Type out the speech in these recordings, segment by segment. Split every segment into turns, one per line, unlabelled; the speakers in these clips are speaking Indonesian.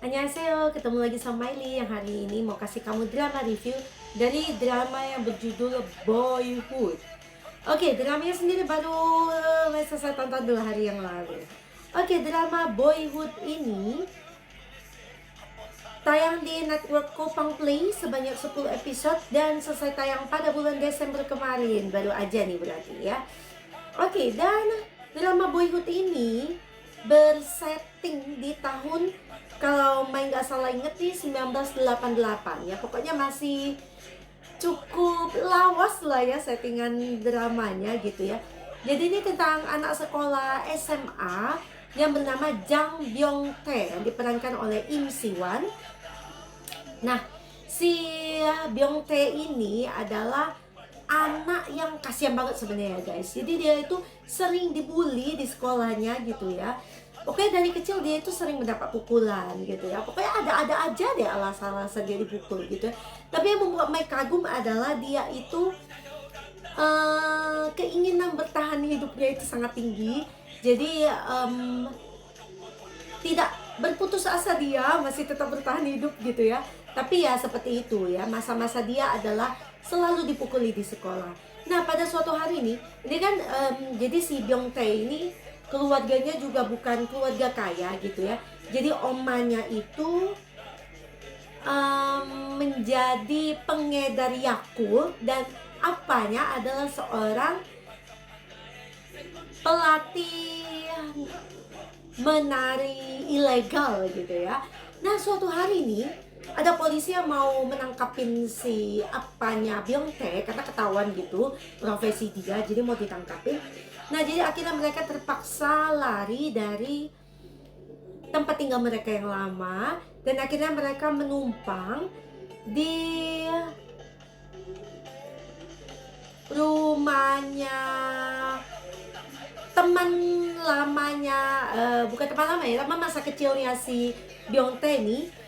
Annyeonghaseyo, ketemu lagi sama Miley yang hari ini mau kasih kamu drama review dari drama yang berjudul Boyhood. Oke, dramanya sendiri baru selesai tonton 2 hari yang lalu. Oke, drama Boyhood ini tayang di network Kopang Play sebanyak 10 episode dan selesai tayang pada bulan Desember kemarin. Baru aja nih berarti ya. Oke, dan drama Boyhood ini bersetting di tahun, kalau main nggak salah inget nih, 1988 ya. Pokoknya masih cukup lawas lah ya settingan dramanya gitu ya. Jadi ini tentang anak sekolah SMA yang bernama Jang Byung Tae yang diperankan oleh Im Siwan. Nah, si Byung Tae ini adalah anak yang kasihan banget sebenarnya guys. Jadi dia itu sering dibully di sekolahnya gitu ya. Pokoknya dari kecil dia itu sering mendapat pukulan gitu ya. Pokoknya ada-ada aja deh alasan-alasan dia dipukul gitu ya. Tapi yang membuat Mai kagum adalah dia itu keinginan bertahan hidupnya itu sangat tinggi. Jadi tidak berputus asa, dia masih tetap bertahan hidup gitu ya. Tapi ya seperti itu ya, masa-masa dia adalah selalu dipukuli di sekolah. Nah, pada suatu hari ini kan jadi si Byung Tae ini keluarganya juga bukan keluarga kaya gitu ya. Jadi omanya itu menjadi pengedar Yakult dan apanya adalah seorang pelatih menari ilegal gitu ya. Nah, suatu hari ini ada polisi yang mau menangkapin si apanya Byung Tae karena ketahuan gitu profesi dia, jadi mau ditangkapin. Nah, jadi akhirnya mereka terpaksa lari dari tempat tinggal mereka yang lama dan akhirnya mereka menumpang di rumahnya teman lamanya, bukan teman lama ya, teman masa kecilnya si Byung Tae nih.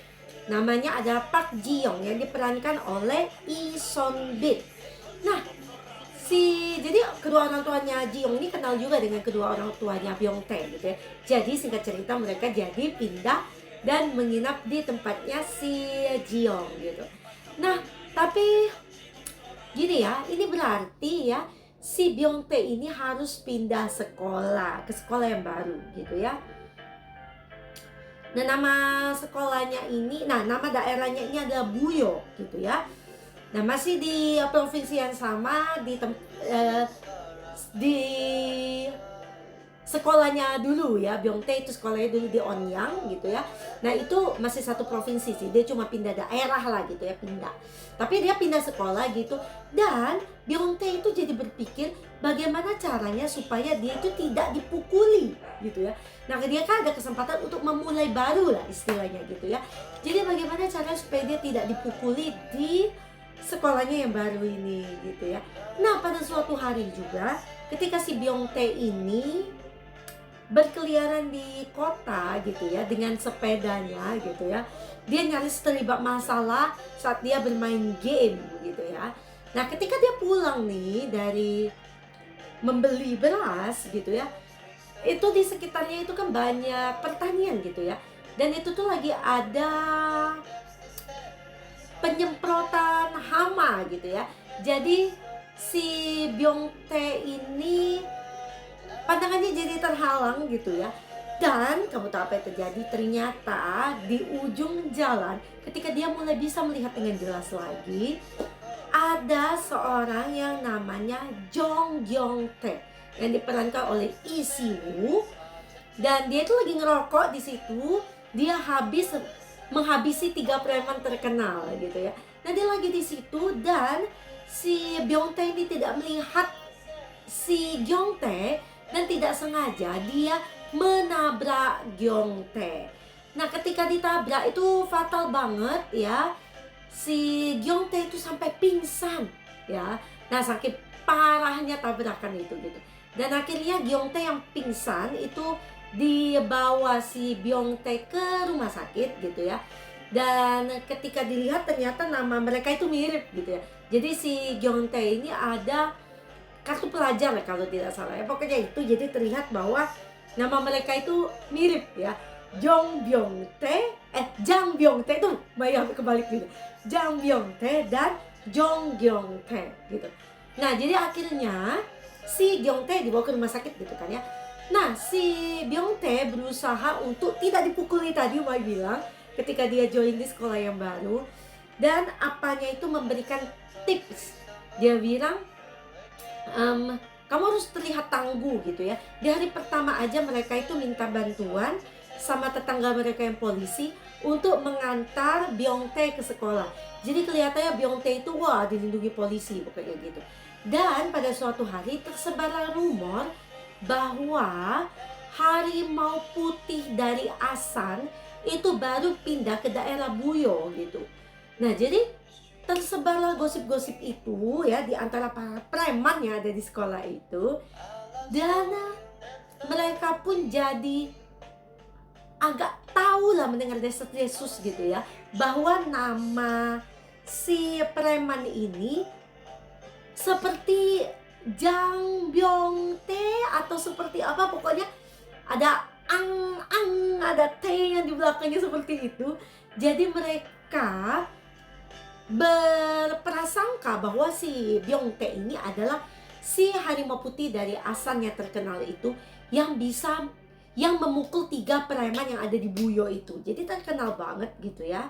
Namanya adalah Park Ji Young yang diperankan oleh Lee Son Bin. Nah, jadi kedua orang tuanya Ji Young ini kenal juga dengan kedua orang tuanya Byung Tae gitu ya. Jadi singkat cerita mereka jadi pindah dan menginap di tempatnya si Ji Young gitu. Nah, tapi gini ya, ini berarti ya si Byung Tae ini harus pindah sekolah ke sekolah yang baru gitu ya. Nah, nama sekolahnya ini, nama daerahnya ini adalah Buyo gitu ya. Nah, masih di provinsi yang sama, di sekolahnya dulu ya. Byung Tae itu sekolahnya dulu di Onyang gitu ya. Nah, itu masih satu provinsi sih, dia cuma pindah daerah lah gitu ya, pindah. Tapi dia pindah sekolah gitu. Dan Byung Tae itu jadi berpikir bagaimana caranya supaya dia itu tidak dipukuli gitu ya. Nah, dia kan ada kesempatan untuk memulai baru lah istilahnya gitu ya. Jadi bagaimana caranya supaya dia tidak dipukuli di sekolahnya yang baru ini gitu ya. Nah, pada suatu hari juga ketika si Byung Tae ini berkeliaran di kota gitu ya dengan sepedanya gitu ya, dia nyaris terlibat masalah saat dia bermain game gitu ya. Nah, ketika dia pulang nih dari membeli beras gitu ya, itu di sekitarnya itu kan banyak pertanian gitu ya, dan itu tuh lagi ada penyemprotan hama gitu ya. Jadi si Byung Tae ini pandangannya jadi terhalang gitu ya. Dan kamu tahu apa yang terjadi? Ternyata di ujung jalan ketika dia mulai bisa melihat dengan jelas lagi, ada seorang yang namanya Jong Gyong Tae yang diperankan oleh Lee Si Woo, dan dia itu lagi ngerokok di situ. Dia menghabisi 3 preman terkenal gitu ya. Nah, dia lagi di situ dan si Byung Tae ini tidak melihat si Gyong Tae dan tidak sengaja dia menabrak Gyong Tae. Nah, ketika ditabrak itu fatal banget ya. Si Gyong Tae itu sampai pingsan ya. Nah, sakit parahnya tabrakan itu gitu. Dan akhirnya Gyong Tae yang pingsan itu dibawa si Byung Tae ke rumah sakit gitu ya. Dan ketika dilihat ternyata nama mereka itu mirip gitu ya. Jadi si Gyong Tae ini ada kartu pelajar ya kalau tidak salah ya. Pokoknya itu, jadi terlihat bahwa nama mereka itu mirip ya. Jang Byung-tae, Jang Byung-tae tuh, Maya kebalik gitu. Jang Byung-tae dan Jong Gyung-tae gitu. Nah, jadi akhirnya si Gyung-tae dibawa ke rumah sakit gitu kan ya. Nah, si Byung-tae berusaha untuk tidak dipukuli tadi Mai bilang ketika dia join di sekolah yang baru. Dan apanya itu memberikan tips. Dia bilang, kamu harus terlihat tangguh gitu ya. Di hari pertama aja mereka itu minta bantuan sama tetangga mereka yang polisi untuk mengantar Byung-tae ke sekolah. Jadi kelihatannya Byung-tae itu wah dilindungi polisi pokoknya gitu. Dan pada suatu hari tersebarlah rumor bahwa harimau putih dari Asan itu baru pindah ke daerah Buyo gitu. Nah, jadi tersebarlah gosip-gosip itu ya di antara para preman yang ada di sekolah itu. Dan mereka pun jadi agak tahu lah mendengar desas-desus gitu ya, bahwa nama si preman ini seperti Jang Byung-tae atau seperti apa, pokoknya ada ada T yang di belakangnya seperti itu. Jadi mereka berprasangka bahwa si Byung-tae ini adalah si harimau putih dari Asan yang terkenal itu, yang memukul 3 preman yang ada di Buyo itu. Jadi terkenal banget gitu ya.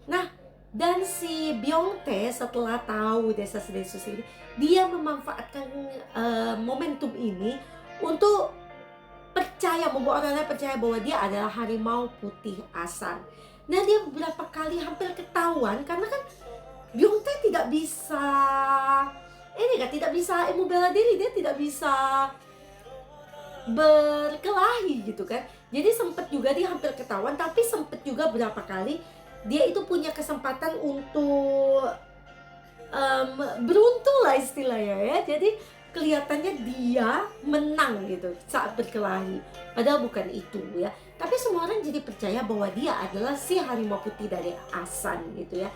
Nah, dan si Byung-tae setelah tahu desas-desus ini, dia memanfaatkan momentum ini untuk membuat orang lain percaya bahwa dia adalah harimau putih Asan. Nah, dia beberapa kali hampir ketahuan karena kan Byung-tae tidak bisa ilmu bela diri, dia tidak bisa berkelahi gitu kan. Jadi sempet juga dia hampir ketahuan, tapi sempet juga berapa kali dia itu punya kesempatan untuk beruntung lah istilahnya ya. Jadi kelihatannya dia menang gitu saat berkelahi, padahal bukan itu ya. Tapi semua orang jadi percaya bahwa dia adalah si harimau putih dari Asan gitu ya.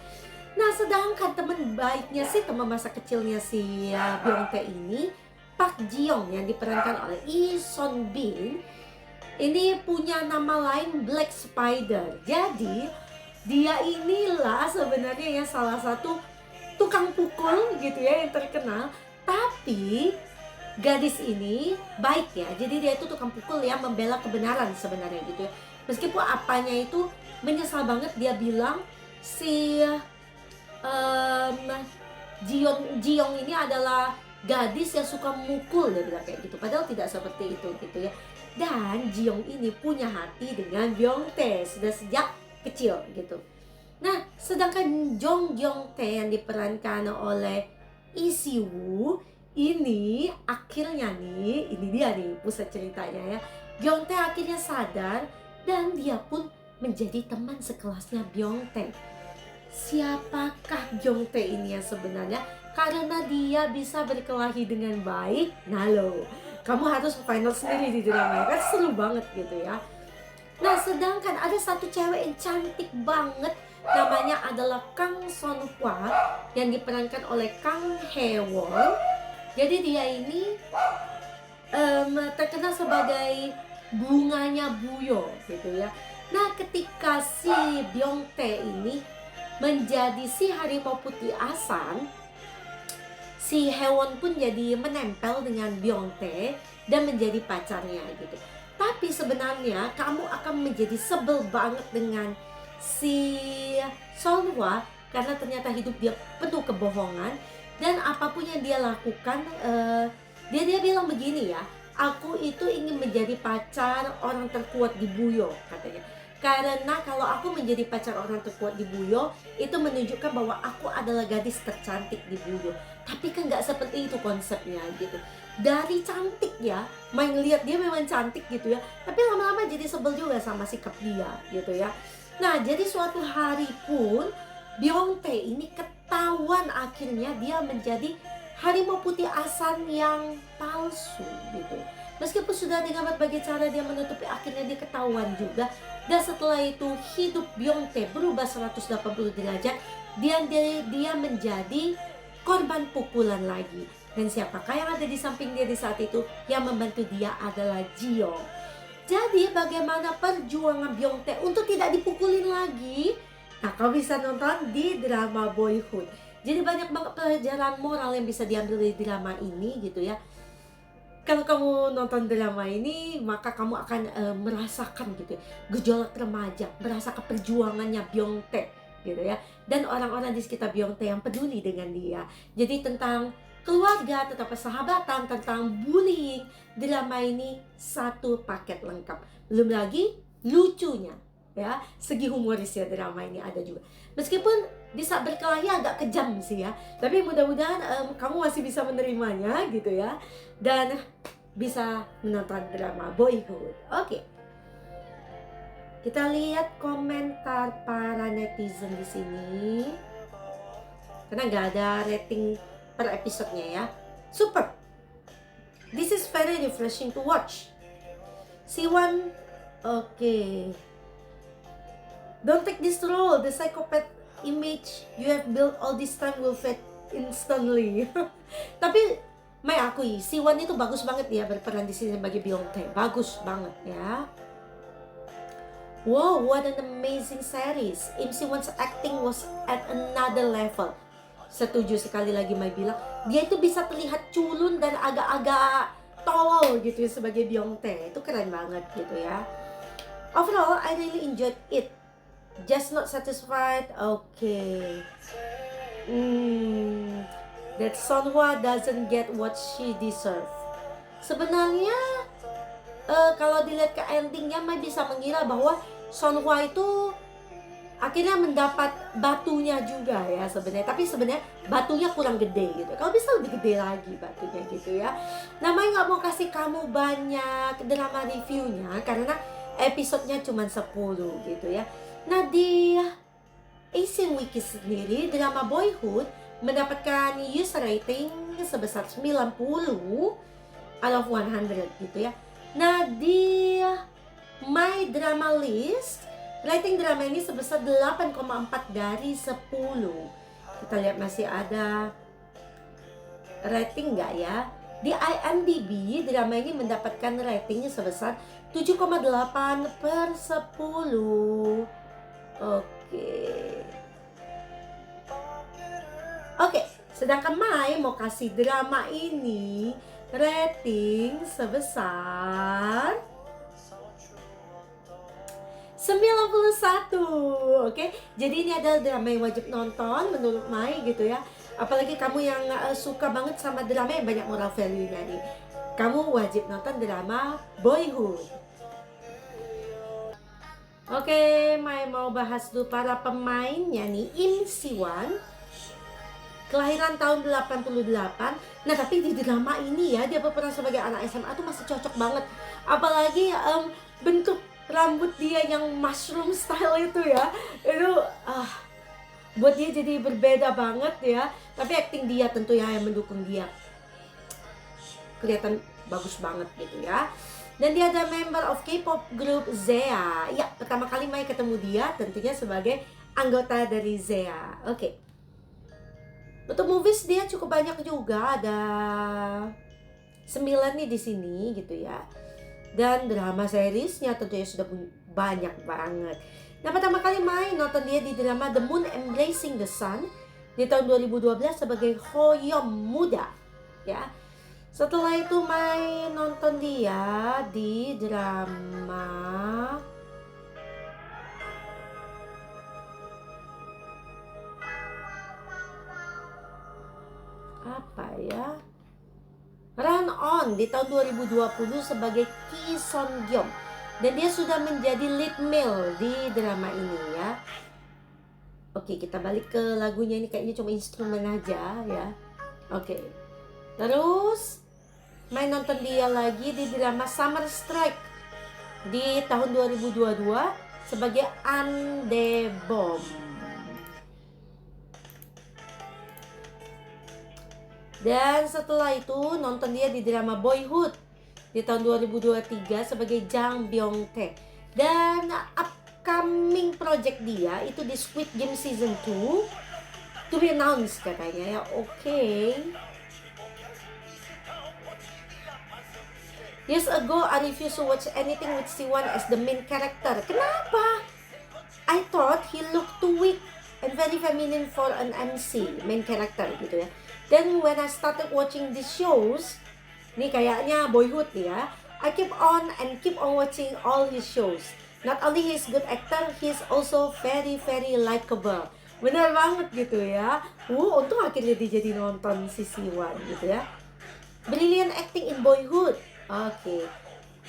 Nah, sedangkan teman baiknya sih, teman masa kecilnya si Byung-tae ini, Park Ji-young yang diperankan oleh Lee Son-bin, ini punya nama lain Black Spider. Jadi dia inilah sebenarnya ya salah satu tukang pukul gitu ya yang terkenal. Tapi gadis ini baik ya. Jadi dia itu tukang pukul yang membela kebenaran sebenarnya gitu ya. Meskipun apanya itu menyesal banget, dia bilang si Ji-young ini adalah gadis yang suka mukul, dia bilang kayak gitu. Padahal tidak seperti itu gitu ya. Dan Ji-young ini punya hati dengan Byung-tae sudah sejak kecil gitu. Nah, sedangkan Jong Gyung-tae yang diperankan oleh Lee Si-woo ini akhirnya nih, ini dia nih pusat ceritanya ya. Byung-tae akhirnya sadar dan dia pun menjadi teman sekelasnya Byung-tae. Siapakah Byung-tae ini yang sebenarnya? Karena dia bisa berkelahi dengan baik. Nah lo, kamu harus final sendiri di drama, kan seru banget gitu ya. Nah, sedangkan ada satu cewek yang cantik banget, namanya adalah Kang Son-hwa yang diperankan oleh Kang Hae-won. Jadi dia ini terkenal sebagai bunganya Buyo gitu ya. Nah, ketika si Byung-tae ini menjadi si harimau putih Asan, si Hae-won pun jadi menempel dengan Byung-tae dan menjadi pacarnya gitu. Tapi sebenarnya kamu akan menjadi sebel banget dengan si Son-hwa karena ternyata hidup dia penuh kebohongan, dan apapun yang dia lakukan, dia bilang begini ya, aku itu ingin menjadi pacar orang terkuat di Buyo katanya. Karena kalau aku menjadi pacar orang terkuat di Buyo, itu menunjukkan bahwa aku adalah gadis tercantik di Buyo. Tapi kan nggak seperti itu konsepnya gitu. Dari cantik ya, main lihat dia memang cantik gitu ya, tapi lama-lama jadi sebel juga sama sikap dia gitu ya. Nah, jadi suatu hari pun Byung-tae ini ketahuan akhirnya dia menjadi harimau putih Asan yang palsu gitu. Meskipun sudah dengan berbagai cara dia menutupi, akhirnya dia ketahuan juga. Dan setelah itu hidup Byung-tae berubah 180 derajat. Dia menjadi korban pukulan lagi. Dan siapakah yang ada di samping dia di saat itu? Yang membantu dia adalah Ji-young. Jadi bagaimana perjuangan Byung-tae untuk tidak dipukulin lagi? Nah, kau bisa nonton di drama Boyhood. Jadi banyak banget pelajaran moral yang bisa diambil dari drama ini gitu ya. Kalau kamu nonton drama ini, maka kamu akan merasakan gitu ya, gejolak remaja, merasakan perjuangannya Byung-tae gitu ya. Dan orang-orang di sekitar Byung-tae yang peduli dengan dia. Jadi tentang keluarga, tentang persahabatan, tentang bullying. Drama ini satu paket lengkap. Belum lagi lucunya ya, segi humorisnya drama ini ada juga. Meskipun di saat berkelahi agak kejam sih ya, tapi mudah-mudahan kamu masih bisa menerimanya gitu ya, dan bisa menonton drama Boyhood. Oke. Kita lihat komentar para netizen di sini. Karena nggak ada rating per episodenya ya. Super. This is very refreshing to watch. Siwon, okay. Don't take this role. The psychopath image you have built all this time will fade instantly. Tapi Mai akui, Siwon itu bagus banget ya berperan di sini sebagai Byung-tae. Bagus banget ya. Wow, what an amazing series. Im Siwon's acting was at another level. Setuju sekali lagi Mai bilang, dia itu bisa terlihat culun dan agak-agak tolol gitu ya sebagai Byung-tae. Itu keren banget gitu ya. Overall, I really enjoyed it. Just not satisfied. Okay. That Sonhwa doesn't get what she deserve. Sebenarnya kalau dilihat ke endingnya, Mai bisa mengira bahwa Sonhwa itu akhirnya mendapat batunya juga ya sebenarnya. Tapi sebenarnya batunya kurang gede gitu. Kalau bisa lebih gede lagi batunya gitu ya. Nah, Mai nggak mau kasih kamu banyak drama reviewnya karena episodenya cuma 10 gitu ya. Nah, di Asian Wiki sendiri, drama Boyhood mendapatkan user rating sebesar 90 out of 100 gitu ya. Nah, di My Drama List, rating drama ini sebesar 8,4 dari 10. Kita lihat masih ada rating nggak ya? Di IMDb, drama ini mendapatkan ratingnya sebesar 7,8 per 10. Oke, sedangkan Mai mau kasih drama ini rating sebesar 91. Oke, jadi ini adalah drama yang wajib nonton menurut Mai gitu ya. Apalagi kamu yang suka banget sama drama yang banyak moral value-nya nih, kamu wajib nonton drama Boyhood. Oke, Mai mau bahas dulu para pemainnya nih. Im Siwon, kelahiran tahun 88. Nah, tapi di drama ini ya, dia berperan sebagai anak SMA tuh masih cocok banget. Apalagi bentuk rambut dia yang mushroom style itu ya. Itu buat dia jadi berbeda banget ya. Tapi acting dia tentunya yang mendukung dia. Kelihatan bagus banget gitu ya. Dan dia ada member of K-pop group ZEA. Ya, pertama kali Mai ketemu dia tentunya sebagai anggota dari ZEA. Oke. Untuk movies dia cukup banyak juga, ada 9 nih di sini gitu ya. Dan drama seriesnya tentunya sudah banyak banget. Nah, pertama kali Mai nonton dia di drama The Moon Embracing the Sun di tahun 2012 sebagai Hoyeom muda ya. Setelah itu Mai nonton dia di drama apa ya? Run On di tahun 2020 sebagai Ki Son Gyum. Dan dia sudah menjadi lead male di drama ini ya. Oke, kita balik ke lagunya, ini kayaknya cuma instrumen aja ya. Oke. Terus Mai nonton dia lagi di drama Summer Strike di tahun 2022 sebagai Andebom. Dan setelah itu nonton dia di drama Boyhood di tahun 2023 sebagai Jang Byung-tae. Dan upcoming project dia itu di Squid Game Season 2 to be announced katanya ya. Oke. Years ago, I refused to watch anything with Siwon as the main character. Kenapa? I thought he looked too weak and very feminine for an MC, main character gitu ya. Then when I started watching these shows, nih kayaknya Boyhood ya, I keep on watching all his shows. Not only he's good actor, he's also very likable. Bener banget gitu ya. Untung akhirnya dia jadi nonton si Siwon gitu ya. Brilliant acting in Boyhood. Okay.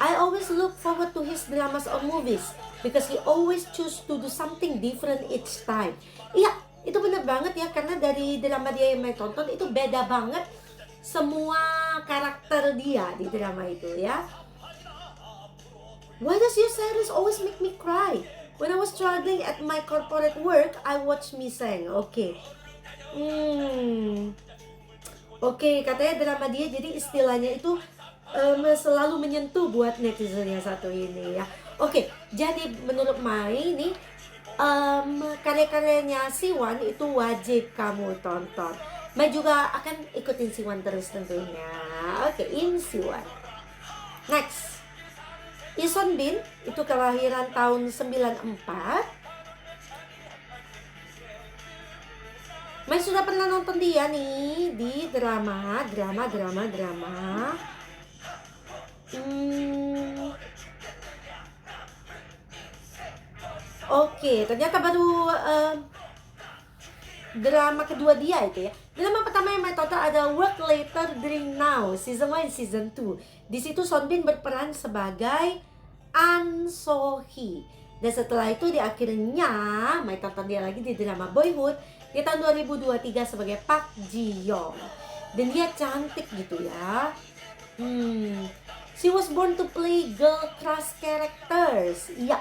I always look forward to his dramas or movies because he always choose to do something different each time. Iya, itu bener banget ya, karena dari drama dia yang Mai tonton itu beda banget semua karakter dia di drama itu ya. Why does your series always make me cry? When I was struggling at my corporate work, I watched Miseng. Oke. Oke, katanya drama dia jadi istilahnya itu selalu menyentuh buat netizen yang satu ini ya. Oke, jadi menurut Mai nih karya-karyanya Siwon itu wajib kamu tonton. Mai juga akan ikutin Siwon terus tentunya. Oke, in Siwon. Next, Lee Son Bin itu kelahiran tahun 94. Mai sudah pernah nonton dia nih di drama. Oke, ternyata baru drama kedua dia itu ya. Drama pertama yang Mai tonton ada Work Later Drink Now, season 1 season 2. Di situ Son Bin berperan sebagai An So Hee. Dan setelah itu di akhirnya Mai tonton dia lagi di drama Boyhood di tahun 2023 sebagai Park Ji Young. Dan dia cantik gitu ya. She was born to play girl crush characters. Iya,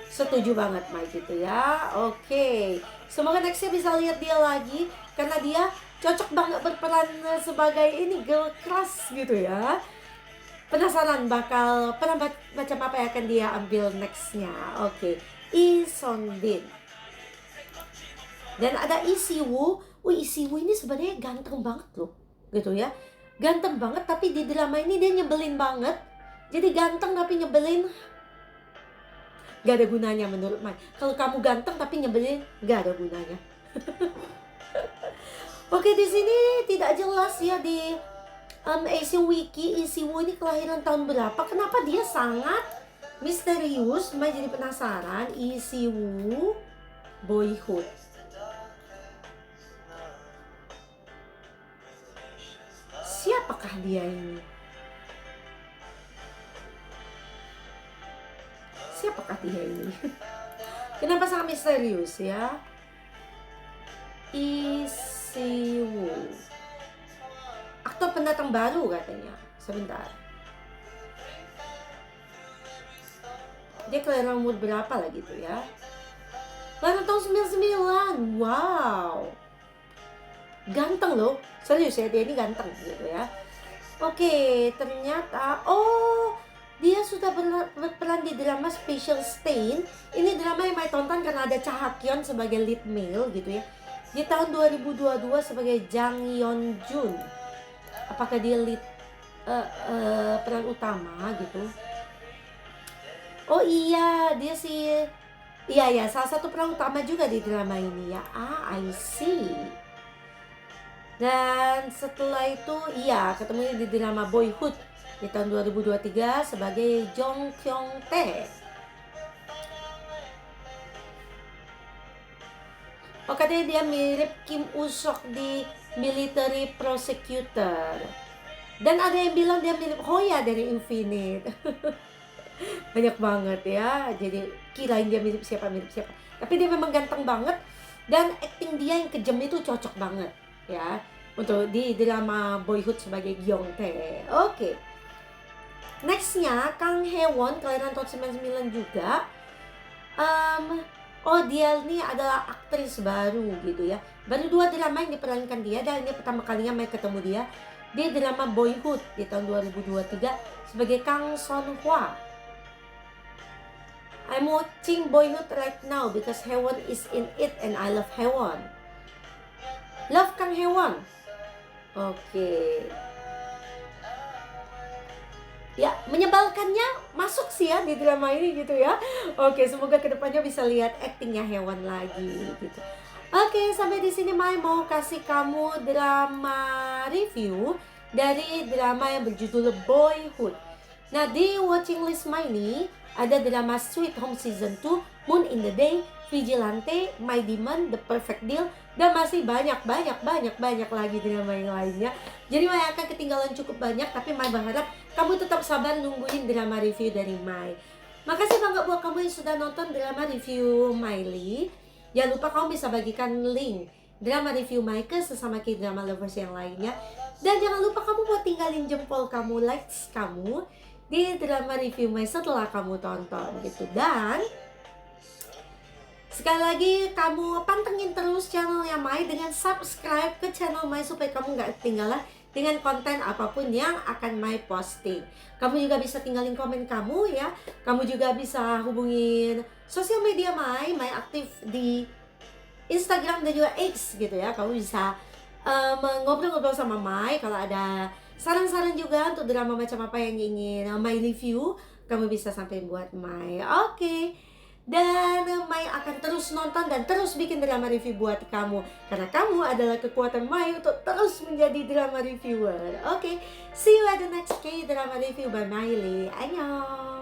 setuju banget Mai gitu ya. Oke, semoga nextnya bisa lihat dia lagi, karena dia cocok banget berperan sebagai ini girl crush gitu ya. Penasaran bakal macam apa yang akan dia ambil nextnya. Oke, Lee Son Bin. Dan ada Lee Si Woo. Lee Si Woo ini sebenarnya ganteng banget loh gitu ya. Ganteng banget, tapi di drama ini dia nyebelin banget. Jadi ganteng tapi nyebelin, gak ada gunanya menurut Mai. Kalau kamu ganteng tapi nyebelin, gak ada gunanya. Oke, di sini tidak jelas ya di Asian Wiki Lee Si Woo ini kelahiran tahun berapa. Kenapa dia sangat misterius? Mai jadi penasaran. Lee Si Woo Boyhood. Siapakah dia ini? Siapakah dia ini? Kenapa sangat misterius ya? Lee Si Woo, aktor pendatang baru katanya. Sebentar, dia kelahiran umur berapa lah gitu ya? Kelahiran tahun 99. Wow, ganteng loh, serius ya, dia ini ganteng gitu ya. Oke, ternyata dia sudah berperan di drama Special Stain. Ini drama yang Mai tonton karena ada Cha Hak-yeon sebagai lead male gitu ya. Di tahun 2022 sebagai Jang Yeon Jun. Apakah dia lead peran utama gitu? Oh iya, dia sih. Iya, salah satu peran utama juga di drama ini ya. I see. Dan setelah itu iya ketemu di drama Boyhood di tahun 2023 sebagai Jong Kyung Tae. Katanya dia mirip Kim Woo Seok di Military Prosecutor. Dan ada yang bilang dia mirip Hoya dari Infinite. Banyak banget ya. Jadi kirain dia mirip siapa. Tapi dia memang ganteng banget. Dan acting dia yang kejam itu cocok banget ya untuk di drama Boyhood sebagai Gyeong Tae. Oke. Nextnya Kang Hae-won kelahiran tahun 99 juga. Dia ini adalah aktris baru gitu ya. Baru 2 drama yang diperankan dia, dan ini pertama kalinya Mai ketemu dia di drama Boyhood di tahun 2023 sebagai Kang Son Hwa. I'm watching Boyhood right now because Hae-won is in it and I love Hae-won. Love Kang Hae-won. Oke. ya menyebalkannya masuk sih ya di drama ini gitu ya. Oke, semoga kedepannya bisa lihat aktingnya Hewan lagi gitu. Oke, sampai di sini Mai mau kasih kamu drama review dari drama yang berjudul Boyhood. Nah, di watching list Mai ini ada drama Sweet Home Season 2, Moon in the Day, Vigilante, My Demon, The Perfect Deal, dan masih banyak lagi drama yang lainnya. Jadi Mai akan ketinggalan cukup banyak, tapi Mai berharap kamu tetap sabar nungguin drama review dari Mai. Makasih banget buat kamu yang sudah nonton drama review Miley. Jangan lupa kamu bisa bagikan link drama review Mai ke sesama K-drama lovers yang lainnya. Dan jangan lupa kamu buat tinggalin jempol kamu, likes kamu di drama review Mai setelah kamu tonton gitu. Dan sekali lagi kamu pantengin terus channelnya Mai dengan subscribe ke channel Mai supaya kamu gak ketinggalan dengan konten apapun yang akan Mai posting. Kamu juga bisa tinggalin komen kamu ya. Kamu juga bisa hubungin sosial media Mai aktif di Instagram dan juga X gitu ya. Kamu bisa ngobrol-ngobrol sama Mai. Kalau ada saran-saran juga untuk drama macam apa yang ingin Mai review, kamu bisa sampai buat Mai. Oke. Dan Mai akan terus nonton dan terus bikin drama review buat kamu, karena kamu adalah kekuatan Mai untuk terus menjadi drama reviewer. Oke, see you at the next K-drama review by Miley. Annyeong.